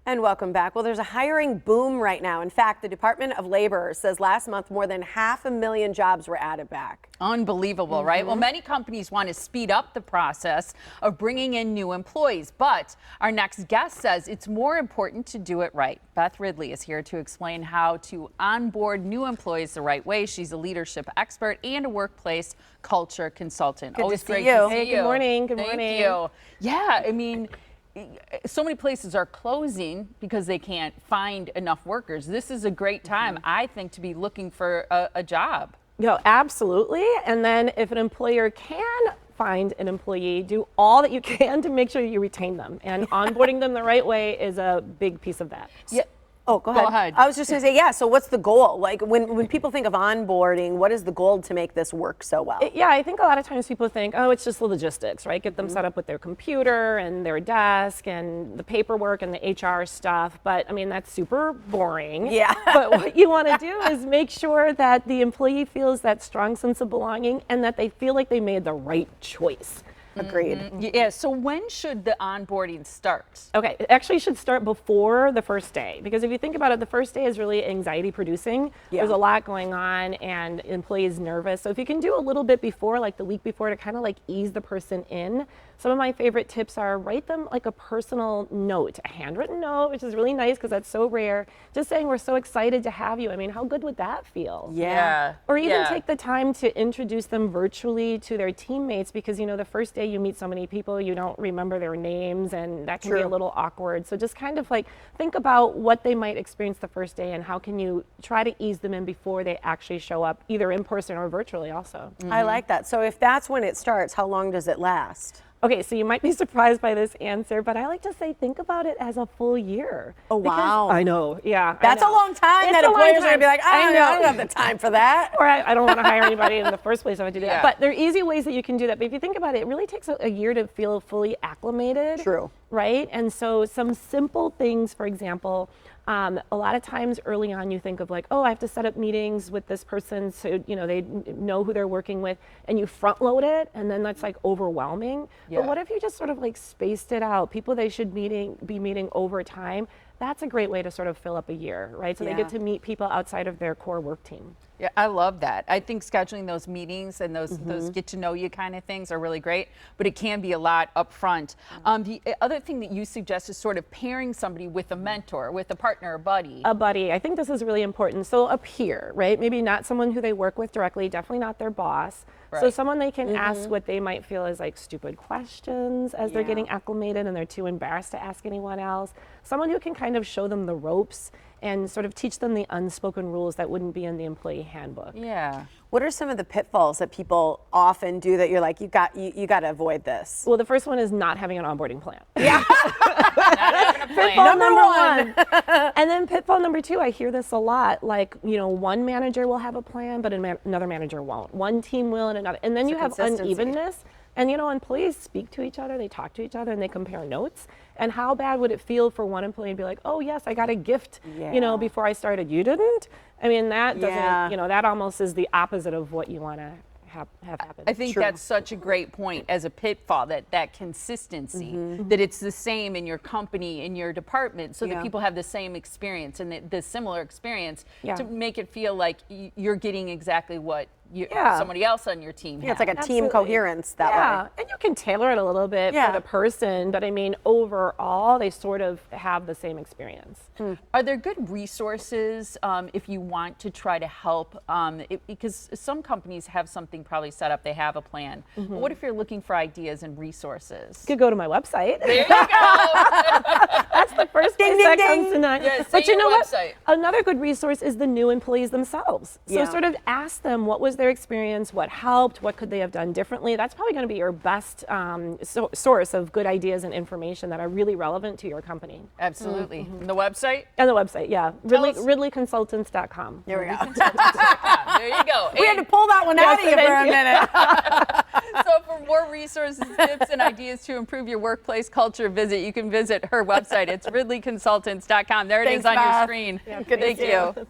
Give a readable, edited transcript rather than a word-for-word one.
And welcome back. Well, there's a hiring boom right now. In fact, the Department of Labor says last month more than 500,000 jobs were added back. Unbelievable, right? Well, many companies want to speed up the process of bringing in new employees, but our next guest says it's more important to do it right. Beth Ridley is here to explain how to onboard new employees the right way. She's a leadership expert and a workplace culture consultant. Good Always to see great you. to see Hey, you. good morning. Good Thank morning. you. Yeah, I mean, so many places are closing because they can't find enough workers. This is a great time, I think, to be looking for a job. Absolutely. And then if an employer can find an employee, do all that you can to make sure you retain them. And onboarding them the right way is a big piece of that. Yeah. Oh, go ahead. Go ahead. I was just going to say, yeah, so what's the goal? Like when people think of onboarding, what is the goal to make this work so well? Yeah, I think a lot of times people think, oh, it's just the logistics, right? Get them set up with their computer and their desk and the paperwork and the HR stuff. But I mean, that's super boring. Yeah. But what you want to do is make sure that the employee feels that strong sense of belonging and that they feel like they made the right choice. Agreed. Yeah, so when should the onboarding start? Okay, it actually should start before the first day, because if you think about it, the first day is really anxiety producing. Yeah. There's a lot going on and employees nervous. So if you can do a little bit before, like the week before, to kind of like ease the person in. Some of my favorite tips are write them like a personal note, a handwritten note, which is really nice because that's so rare. Just saying, we're so excited to have you. I mean, how good would that feel? Yeah. Or even Yeah. take the time to introduce them virtually to their teammates, because you know the first day you meet so many people, you don't remember their names, and that can be a True. little awkward. So just kind of like think about what they might experience the first day and how can you try to ease them in before they actually show up, either in person or virtually also. I like that. So if that's when it starts, how long does it last? Okay, so you might be surprised by this answer, but I like to say think about it as a full year. Oh, Because- wow. I know, yeah. I That's a know. long time It's that a long employers are going to time. be like, I know. don't have the time for that. Or I don't want to hire anybody in the first place if I do that. Yeah. But there are easy ways that you can do that. But if you think about it, it really takes a year to feel fully acclimated. True. Right? And so some simple things, for example, a lot of times early on you think of like, oh, I have to set up meetings with this person so you know they know who they're working with, and you front load it, and then that's like overwhelming. Yeah. But what if you just sort of like spaced it out? People they should be meeting over time. That's a great way to sort of fill up a year, right? So they Yeah. get to meet people outside of their core work team. Yeah, I love that. I think scheduling those meetings and those get to know you kind of things are really great, but it can be a lot up front. The other thing that you suggest is sort of pairing somebody with a mentor, with a partner, a buddy. A buddy. I think this is really important. So a peer, right? Maybe not someone who they work with directly, definitely not their boss. So Right. someone they can ask what they might feel is like stupid questions as they're Yeah. getting acclimated and they're too embarrassed to ask anyone else. Someone who can kind of show them the ropes and sort of teach them the unspoken rules that wouldn't be in the employee handbook. Yeah. What are some of the pitfalls that people often do that you're like, you got to avoid this? Well, the first one is not having an onboarding plan. Not having a plan. Number one. And then pitfall number two, I hear this a lot. Like, you know, one manager will have a plan, but another manager won't. One team will and another. And then you have consistency. unevenness. And, you know, employees speak to each other, they talk to each other, and they compare notes. And how bad would it feel for one employee to be like, oh, yes, I got a gift, you know, Yeah. before I started. You didn't? I mean, that doesn't, Yeah. you know, that almost is the opposite of what you want to have happen. I think True. that's such a great point as a pitfall, that consistency, that it's the same in your company, in your department, so Yeah. that people have the same experience and the similar experience Yeah. to make it feel like you're getting exactly what Yeah. somebody else on your team Yeah, it's has. like a team Absolutely. coherence that Yeah, way. and you can tailor it a little bit Yeah. for the person, but I mean, overall, they sort of have the same experience. Are there good resources if you want to try to help? Because some companies have something probably set up, they have a plan. But what if you're looking for ideas and resources? You could go to my website. There you go. That's the first Ding, place ding, that ding. comes to mind. Yeah, say But you your know website. what? Another good resource is the new employees themselves. So Yeah. sort of ask them what was their experience, what helped, what could they have done differently. That's probably going to be your best source of good ideas and information that are really relevant to your company. Absolutely. And the website? And the website, yeah, us. RidleyConsultants.com. There we go. There you go. We had to pull that one out of you for a thank you. minute. So for more resources, tips, and ideas to improve your workplace culture, you can visit her website. It's RidleyConsultants.com. There it Thanks, is on your Beth. screen. Good to Thank see you. you.